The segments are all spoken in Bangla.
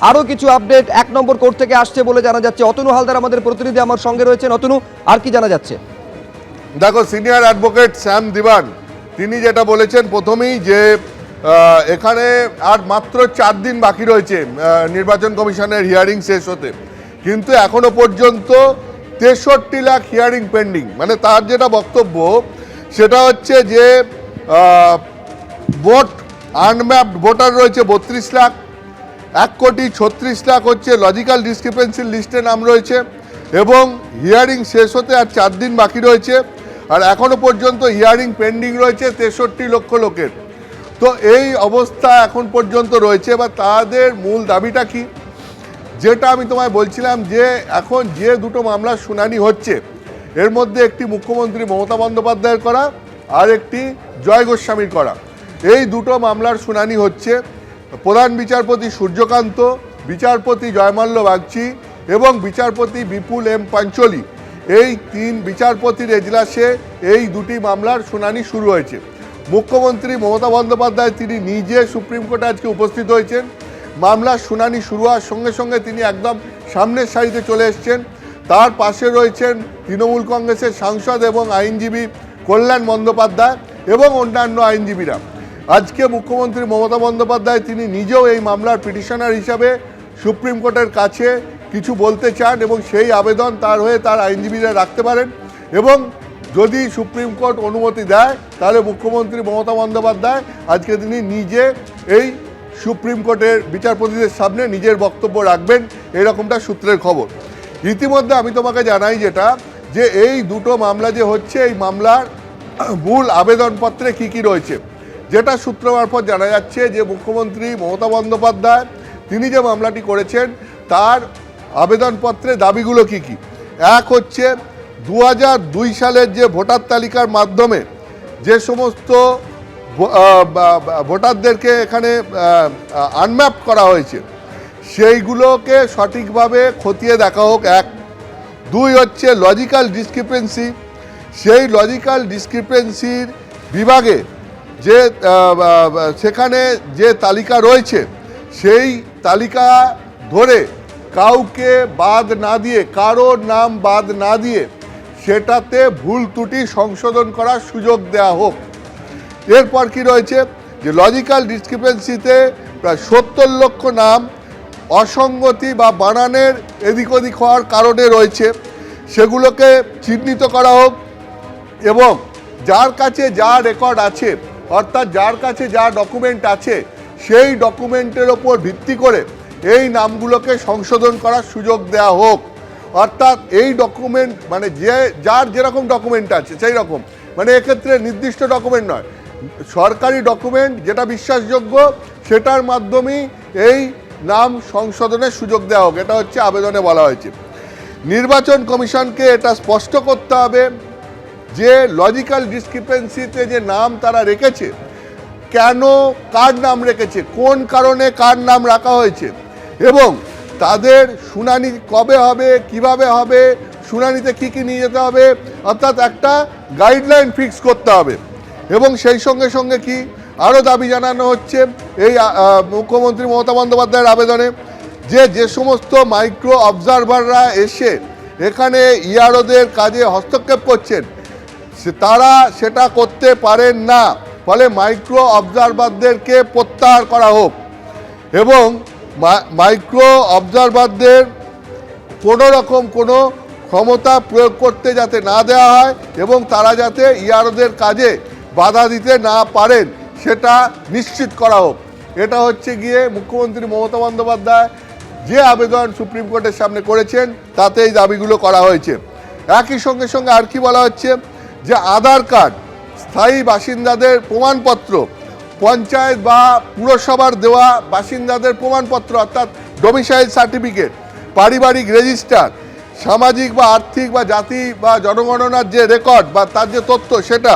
আরও কিছু আপডেট 1 নম্বর কোর্ট থেকে আসছে বলে জানা যাচ্ছে। অতনু হালদার আমাদের প্রতিনিধি আমার সঙ্গে রয়েছেন। অতনু, আর কি জানা যাচ্ছে? দেখো, সিনিয়র অ্যাডভোকেট শ্যাম দিবান তিনি যেটা বলেছেন প্রথমেই যে এখানে আর মাত্র 4 দিন বাকি রয়েছে নির্বাচন কমিশনের হিয়ারিং শেষ হতে, কিন্তু এখনো পর্যন্ত 63 লাখ হিয়ারিং পেন্ডিং। মানে তার যেটা বক্তব্য সেটা হচ্ছে যে ভোট আনম্যাপড ভোটার রয়েছে 32 লাখ, 1,36,00,000 লাখ হচ্ছে লজিক্যাল ডিসক্রিপেন্সির লিস্টে নাম রয়েছে, এবং হিয়ারিং শেষ হতে আর 4 দিন বাকি রয়েছে। আর এখনো পর্যন্ত হিয়ারিং পেন্ডিং রয়েছে 63 লক্ষ লোকের। তো এই অবস্থা এখন পর্যন্ত রয়েছে। বা তাদের মূল দাবিটা কি, যেটা আমি তোমায় বলছিলাম যে এখন যে দুটো মামলার শুনানি হচ্ছে এর মধ্যে একটি মুখ্যমন্ত্রী মমতা বন্দ্যোপাধ্যায়ের করা আর একটি জয় গোস্বামীর করা। এই দুটো মামলার শুনানি হচ্ছে প্রধান বিচারপতি সূর্যকান্ত, বিচারপতি জয়মাল্য বাগচি এবং বিচারপতি বিপুল এম পাঞ্চলি, এই 3 বিচারপতির এজলাসে এই দুটি মামলার শুনানি শুরু হয়েছে। মুখ্যমন্ত্রী মমতা বন্দ্যোপাধ্যায় তিনি নিজে সুপ্রিম কোর্টে আজকে উপস্থিত হয়েছেন। মামলার শুনানি শুরু হওয়ার সঙ্গে সঙ্গে তিনি একদম সামনের সারিতে চলে এসছেন। তার পাশে রয়েছেন তৃণমূল কংগ্রেসের সাংসদ এবং আইনজীবী কল্যাণ বন্দ্যোপাধ্যায় এবং অন্যান্য আইনজীবীরা। আজকে মুখ্যমন্ত্রী মমতা বন্দ্যোপাধ্যায় তিনি নিজেও এই মামলার পিটিশনার হিসাবে সুপ্রিম কোর্টের কাছে কিছু বলতে চান এবং সেই আবেদন তার হয়ে তার আইনজীবীরা রাখতে পারেন। এবং যদি সুপ্রিম কোর্ট অনুমতি দেয় তাহলে মুখ্যমন্ত্রী মমতা বন্দ্যোপাধ্যায় আজকে তিনি নিজে এই সুপ্রিম কোর্টের বিচারপতিদের সামনে নিজের বক্তব্য রাখবেন, এরকমটা সূত্রের খবর। ইতিমধ্যে আমি তোমাকে জানাই যেটা, যে এই দুটো মামলা যে হচ্ছে এই মামলার মূল আবেদনপত্রে কি কি রয়েছে, যেটা সূত্র মারফত জানা যাচ্ছে যে মুখ্যমন্ত্রী মমতা বন্দ্যোপাধ্যায় তিনি যে মামলাটি করেছেন তার আবেদনপত্রে দাবিগুলো কি কি। এক হচ্ছে 2002 সালের যে ভোটার তালিকার মাধ্যমে যে সমস্ত ভোটারদেরকে এখানে আনম্যাপ করা হয়েছে সেইগুলোকে সঠিকভাবে খতিয়ে দেখা হোক। 1, 2 হচ্ছে লজিক্যাল ডিসক্রিপেন্সি, সেই লজিক্যাল ডিসক্রিপেন্সির বিভাগে যে সেখানে যে তালিকা রয়েছে সেই তালিকা ধরে কাউকে বাদ না দিয়ে, কারোর নাম বাদ না দিয়ে সেটাতে ভুল ত্রুটি সংশোধন করার সুযোগ দেওয়া হোক। এরপর কি রয়েছে, যে লজিক্যাল ডিসক্রিপেন্সিতে প্রায় 70 লক্ষ নাম অসঙ্গতি বা বানানের এদিক ওদিক হওয়ার কারণে রয়েছে, সেগুলোকে চিহ্নিত করা হোক। এবং যার কাছে যা রেকর্ড আছে, অর্থাৎ যার কাছে যা ডকুমেন্ট আছে সেই ডকুমেন্টের ওপর ভিত্তি করে এই নামগুলোকে সংশোধন করার সুযোগ দেওয়া হোক। অর্থাৎ এই ডকুমেন্ট মানে যার যেরকম ডকুমেন্ট আছে সেই রকম, মানে এক্ষেত্রে নির্দিষ্ট ডকুমেন্ট নয়, সরকারি ডকুমেন্ট যেটা বিশ্বাসযোগ্য সেটার মাধ্যমেই এই নাম সংশোধনের সুযোগ দেওয়া হোক, এটা হচ্ছে আবেদনে বলা হয়েছে। নির্বাচন কমিশনকে এটা স্পষ্ট করতে হবে যে লজিক্যাল ডিসক্রিপেন্সিতে যে নাম তারা রেখেছে, কেন কার নাম রেখেছে, কোন কারণে কার নাম রাখা হয়েছে, এবং তাদের শুনানি কবে হবে, কিভাবে হবে, শুনানিতে কি কি নিয়ে যেতে হবে, অর্থাৎ একটা গাইডলাইন ফিক্স করতে হবে। এবং সেই সঙ্গে সঙ্গে কি আরও দাবি জানানো হচ্ছে এই মুখ্যমন্ত্রী মমতা বন্দ্যোপাধ্যায়ের আবেদনে, যে সমস্ত মাইক্রো অবজারভাররা এসে এখানে ইআরওদের কাজে হস্তক্ষেপ করছেন তারা সেটা করতে পারেন না, ফলে মাইক্রো অবজারভারদেরকে প্রত্যাহার করা হোক এবং মাইক্রো অবজারভারদের কোনো রকম কোনো ক্ষমতা প্রয়োগ করতে যাতে না দেওয়া হয় এবং তারা যাতে ইআরওদের কাজে বাধা দিতে না পারেন সেটা নিশ্চিত করা হোক। এটা হচ্ছে গিয়ে মুখ্যমন্ত্রী মমতা বন্দ্যোপাধ্যায় যে আবেদন সুপ্রিম কোর্টের সামনে করেছেন তাতে এই দাবিগুলো করা হয়েছে। একই সঙ্গে সঙ্গে আর কি বলা হচ্ছে, যে আধার কার্ড, স্থায়ী বাসিন্দাদের প্রমাণপত্র, পঞ্চায়েত বা পুরসভার দেওয়া বাসিন্দাদের প্রমাণপত্র অর্থাৎ ডোমিসাইল সার্টিফিকেট, পারিবারিক রেজিস্টার, সামাজিক বা আর্থিক বা জাতি বা জনগণনার যে রেকর্ড বা তার যে তথ্য সেটা,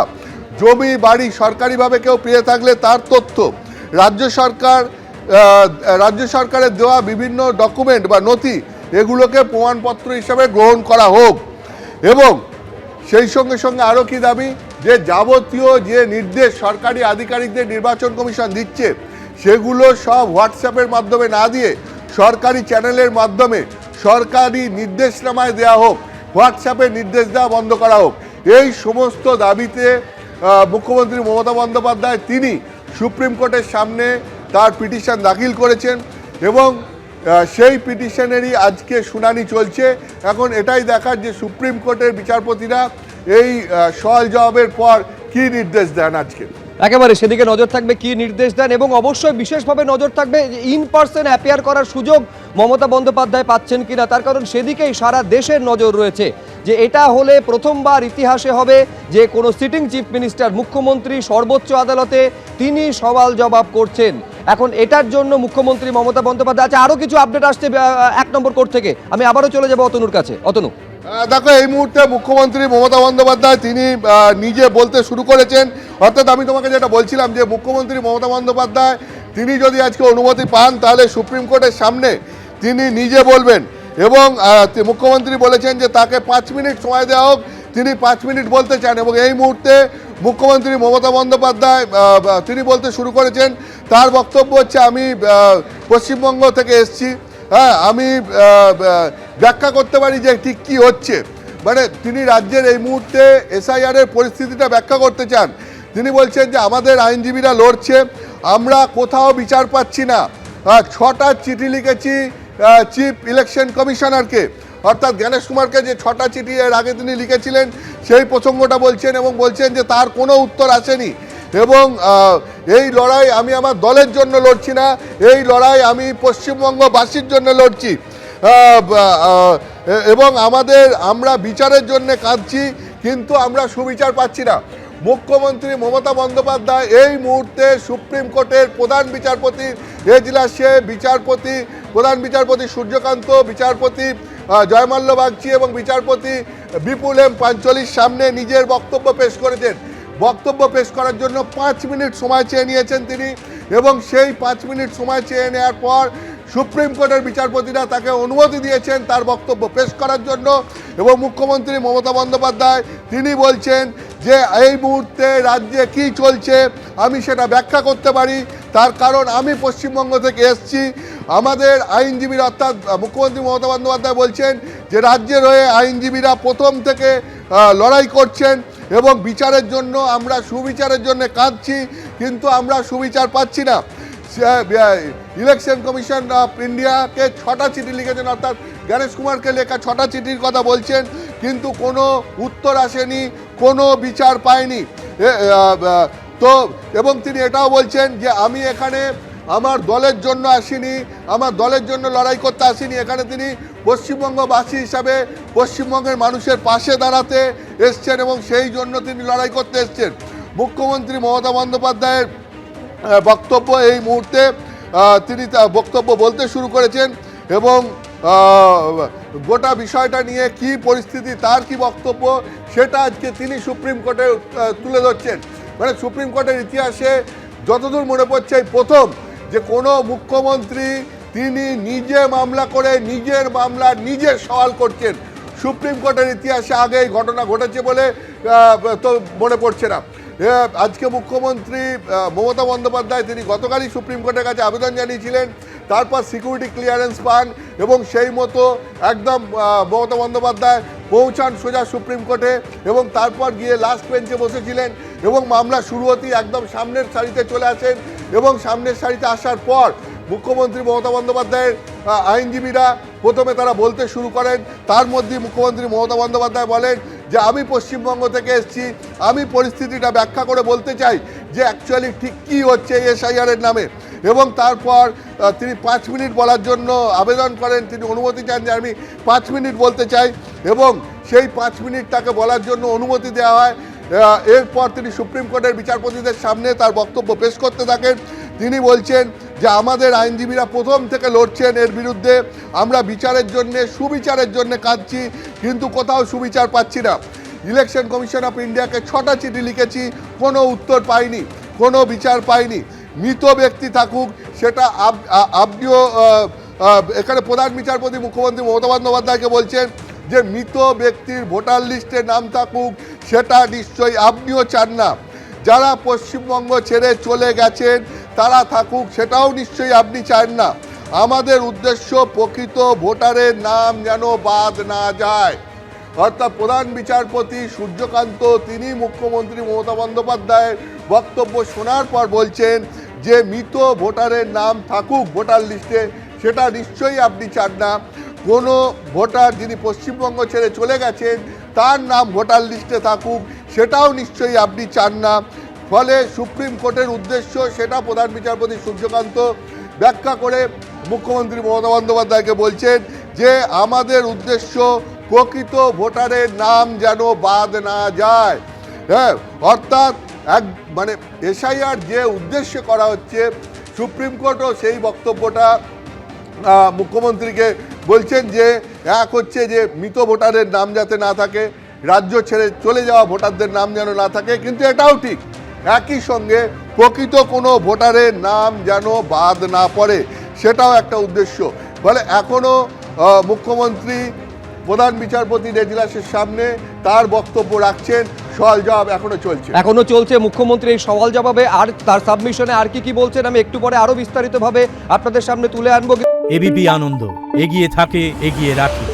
জমি বাড়ি সরকারিভাবে কেউ পেয়ে থাকলে তার তথ্য, রাজ্য সরকারের দেওয়া বিভিন্ন ডকুমেন্ট বা নথি, এগুলোকে প্রমাণপত্র হিসাবে গ্রহণ করা হোক। এবং সেই সঙ্গে সঙ্গে আরও কি দাবি, যে যাবতীয় যে নির্দেশ সরকারি আধিকারিকদের নির্বাচন কমিশন দিচ্ছে সেগুলো সব হোয়াটসঅ্যাপের মাধ্যমে না দিয়ে সরকারি চ্যানেলের মাধ্যমে সরকারি নির্দেশনামায় দেওয়া হোক, হোয়াটসঅ্যাপে নির্দেশ দেওয়া বন্ধ করা হোক। এই সমস্ত দাবিতে মুখ্যমন্ত্রী মমতা বন্দ্যোপাধ্যায় তিনি সুপ্রিম কোর্টের সামনে তার পিটিশন দাখিল করেছেন এবং সেই পিটিশনেরই আজকে শুনানি চলছে। এখন এটাই দেখার যে সুপ্রিম কোর্টের বিচারপতিরা এই সওয়াল জবাবের পর কি নির্দেশ দেন আজকে। একেবারে সেদিকে নজর থাকবে, কি নির্দেশ দেন, এবং অবশ্যই বিশেষভাবে নজর থাকবে ইন পার্সন অ্যাপিয়ার করার সুযোগ মমতা বন্দ্যোপাধ্যায় পাচ্ছেন কিনা। তার কারণ সেদিকেই সারা দেশের নজর রয়েছে যে এটা হলে প্রথমবার ইতিহাসে হবে যে কোনো সিটিং চিফ মিনিস্টার, মুখ্যমন্ত্রী সর্বোচ্চ আদালতে তিনি সওয়াল জবাব করছেন। এখন এটার জন্য মুখ্যমন্ত্রী মমতা বন্দ্যোপাধ্যায়, আচ্ছা আরও কিছু আপডেট আসছে 1 নম্বর কোর্ট থেকে, আমি আবারও চলে যাবো অতনুর কাছে। অতনু, দেখো এই মুহূর্তে মুখ্যমন্ত্রী মমতা বন্দ্যোপাধ্যায় তিনি নিজে বলতে শুরু করেছেন, অর্থাৎ আমি তোমাকে যেটা বলছিলাম যে মুখ্যমন্ত্রী মমতা বন্দ্যোপাধ্যায় তিনি যদি আজকে অনুমতি পান তাহলে সুপ্রিম কোর্টের সামনে তিনি নিজে বলবেন এবং মুখ্যমন্ত্রী বলেছেন যে তাকে 5 মিনিট সময় দেওয়া হোক, তিনি 5 মিনিট বলতে চান। এবং এই মুহূর্তে মুখ্যমন্ত্রী মমতা বন্দ্যোপাধ্যায় তিনি বলতে শুরু করেছেন। তার বক্তব্য হচ্ছে, আমি পশ্চিমবঙ্গ থেকে এসেছি, হ্যাঁ আমি ব্যাখ্যা করতে পারি যে ঠিক কী হচ্ছে। মানে তিনি রাজ্যের এই মুহূর্তে এসআইআরের পরিস্থিতিটা ব্যাখ্যা করতে চান। তিনি বলছেন যে আমাদের আইনজীবীরা লড়ছে, আমরা কোথাও বিচার পাচ্ছি না। 6টা চিঠি লিখেছি চিফ ইলেকশন কমিশনারকে, অর্থাৎ জ্ঞানেশ কুমারকে, যে 6টা চিঠি এর আগে তিনি লিখেছিলেন সেই প্রসঙ্গটা বলছেন এবং বলছেন যে তার কোনো উত্তর আসেনি। এবং এই লড়াই আমি আমার দলের জন্য লড়ছি না, এই লড়াই আমি পশ্চিমবঙ্গবাসীর জন্য লড়ছি এবং আমরা বিচারের জন্য কাঁদছি, কিন্তু আমরা সুবিচার পাচ্ছি না। মুখ্যমন্ত্রী মমতা বন্দ্যোপাধ্যায় এই মুহূর্তে সুপ্রিম কোর্টের প্রধান বিচারপতি এজলাসে প্রধান বিচারপতি সূর্যকান্ত, বিচারপতি জয়মাল্য বাগচি এবং বিচারপতি বিপুল এম পাঞ্চলির সামনে নিজের বক্তব্য পেশ করেছেন। বক্তব্য পেশ করার জন্য 5 মিনিট সময় চেয়ে নিয়েছেন তিনি এবং সেই 5 মিনিট সময় চেয়ে নেওয়ার পর সুপ্রিম কোর্টের বিচারপতিরা তাকে অনুমতি দিয়েছেন তার বক্তব্য পেশ করার জন্য। এবং মুখ্যমন্ত্রী মমতা বন্দ্যোপাধ্যায় তিনি বলছেন যে এই মুহূর্তে রাজ্যে কি চলছে আমি সেটা ব্যাখ্যা করতে পারি, তার কারণ আমি পশ্চিমবঙ্গ থেকে এসেছি। আমাদের আইনজীবীরা, অর্থাৎ মুখ্যমন্ত্রী মমতা বন্দ্যোপাধ্যায় বলছেন যে রাজ্যের হয়ে আইনজীবীরা প্রথম থেকে লড়াই করছেন এবং বিচারের জন্য, আমরা সুবিচারের জন্য কাঁদছি, কিন্তু আমরা সুবিচার পাচ্ছি না। ইলেকশন কমিশন অফ ইন্ডিয়াকে 6টা চিঠি লিখেছেন, অর্থাৎ জ্ঞানেশ কুমারকে লেখা 6টা চিঠির কথা বলছেন, কিন্তু কোনো উত্তর আসেনি, কোনো বিচার পায়নি। তো এবং তিনি এটাও বলছেন যে আমি এখানে আমার দলের জন্য আসিনি, আমার দলের জন্য লড়াই করতে আসিনি, এখানে তিনি পশ্চিমবঙ্গবাসী হিসাবে পশ্চিমবঙ্গের মানুষের পাশে দাঁড়াতে এসছেন এবং সেই জন্য তিনি লড়াই করতে এসছেন। মুখ্যমন্ত্রী মমতা বন্দ্যোপাধ্যায়ের বক্তব্য এই মুহূর্তে তিনি বক্তব্য বলতে শুরু করেছেন এবং গোটা বিষয়টা নিয়ে কি পরিস্থিতি, তার কি বক্তব্য, সেটা আজকে তিনি সুপ্রিম কোর্টে তুলে ধরছেন। মানে সুপ্রিম কোর্টের ইতিহাসে যতদূর মনে পড়ছে এই প্রথম যে কোনো মুখ্যমন্ত্রী তিনি নিজে মামলা করে নিজের মামলা নিজে সওয়াল করছেন। সুপ্রিম কোর্টের ইতিহাসে আগে এই ঘটনা ঘটেছে বলে তো মনে পড়ছে না। আজকে মুখ্যমন্ত্রী মমতা বন্দ্যোপাধ্যায় তিনি গতকালই সুপ্রিম কোর্টের কাছে আবেদন জানিয়েছিলেন, তারপর সিকিউরিটি ক্লিয়ারেন্স পান এবং সেই মতো একদম মমতা বন্দ্যোপাধ্যায় পৌঁছান সোজা সুপ্রিম কোর্টে এবং তারপর গিয়ে লাস্ট বেঞ্চে বসেছিলেন এবং মামলা শুরু হতেই একদম সামনের সারিতে চলে আসেন এবং সামনের সারিতে আসার পর মুখ্যমন্ত্রী মমতা বন্দ্যোপাধ্যায়ের আইনজীবীরা প্রথমে তারা বলতে শুরু করেন। তার মধ্যে মুখ্যমন্ত্রী মমতা বন্দ্যোপাধ্যায় বলেন যে আমি পশ্চিমবঙ্গ থেকে এসেছি, আমি পরিস্থিতিটা ব্যাখ্যা করে বলতে চাই যে অ্যাকচুয়ালি ঠিক কী হচ্ছে এসআইআরের নামে। এবং তারপর তিনি 5 মিনিট বলার জন্য আবেদন করেন, তিনি অনুমতি চান যে আমি 5 মিনিট বলতে চাই এবং সেই 5 মিনিট তাকে বলার জন্য অনুমতি দেওয়া হয়। এরপর তিনি সুপ্রিম কোর্টের বিচারপতিদের সামনে তার বক্তব্য পেশ করতে থাকেন। তিনি বলছেন যে আমাদের আইনজীবীরা প্রথম থেকে লড়ছেন এর বিরুদ্ধে, আমরা বিচারের জন্যে সুবিচারের জন্য কাঁদছি, কিন্তু কোথাও সুবিচার পাচ্ছি না। ইলেকশন কমিশন অফ ইন্ডিয়াকে 6টা চিঠি লিখেছি, কোনো উত্তর পাইনি, কোনো বিচার পাইনি। মৃত ব্যক্তি থাকুক সেটা আপনিও, এখানে প্রধান বিচারপতি মুখ্যমন্ত্রী মমতা বন্দ্যোপাধ্যায়কে বলছেন যে মৃত ব্যক্তির ভোটার লিস্টে নাম থাকুক সেটা নিশ্চয়ই আপনিও চান না, যারা পশ্চিমবঙ্গ ছেড়ে চলে গেছেন তারা থাকুক সেটাও নিশ্চয়ই আপনি চান না। আমাদের উদ্দেশ্য প্রকৃত ভোটারের নাম যেন বাদ না যায়। অর্থাৎ প্রধান বিচারপতি সূর্যকান্ত তিনি মুখ্যমন্ত্রী মমতা বন্দ্যোপাধ্যায়ের বক্তব্য শোনার পর বলছেন যে মৃত ভোটারের নাম থাকুক ভোটার লিস্টে, সেটা নিশ্চয়ই আপনি চান না। কোনো ভোটার যিনি পশ্চিমবঙ্গ ছেড়ে চলে গেছেন তার নাম ভোটার লিস্টে থাকুক, সেটাও নিশ্চয়ই আপনি চান না। ফলে সুপ্রিম কোর্টের উদ্দেশ্য সেটা প্রধান বিচারপতি সূর্যকান্ত ব্যাখ্যা করে মুখ্যমন্ত্রী মমতা বন্দ্যোপাধ্যায়কে বলছেন যে আমাদের উদ্দেশ্য প্রকৃত ভোটারের নাম যেন বাদ না যায়। হ্যাঁ, অর্থাৎ মানে এসআইআর যে উদ্দেশ্যে করা হচ্ছে, সুপ্রিম কোর্টও সেই বক্তব্যটা মুখ্যমন্ত্রীকে বলছেন যে এক হচ্ছে যে মৃত ভোটারের নাম যাতে না থাকে, রাজ্য ছেড়ে চলে যাওয়া ভোটারদের নাম যেন না থাকে, কিন্তু এটাও ঠিক একই সঙ্গে প্রকৃত কোনো ভোটারের নাম যেন বাদ না পড়ে, সেটাও একটা উদ্দেশ্য। ফলে এখনও মুখ্যমন্ত্রী প্রধান বিচারপতির এজলাসের সামনে তার বক্তব্য রাখছেন, সওয়াল জবাব এখনো চলছে। মুখ্যমন্ত্রী এই সওয়াল জবাবে আর তার সাবমিশনে আর কি বলছেন আমি একটু পরে আরো বিস্তারিতভাবে আপনাদের সামনে তুলে আনবো। এবিপি আনন্দ, এগিয়ে থাকে, এগিয়ে রাখে।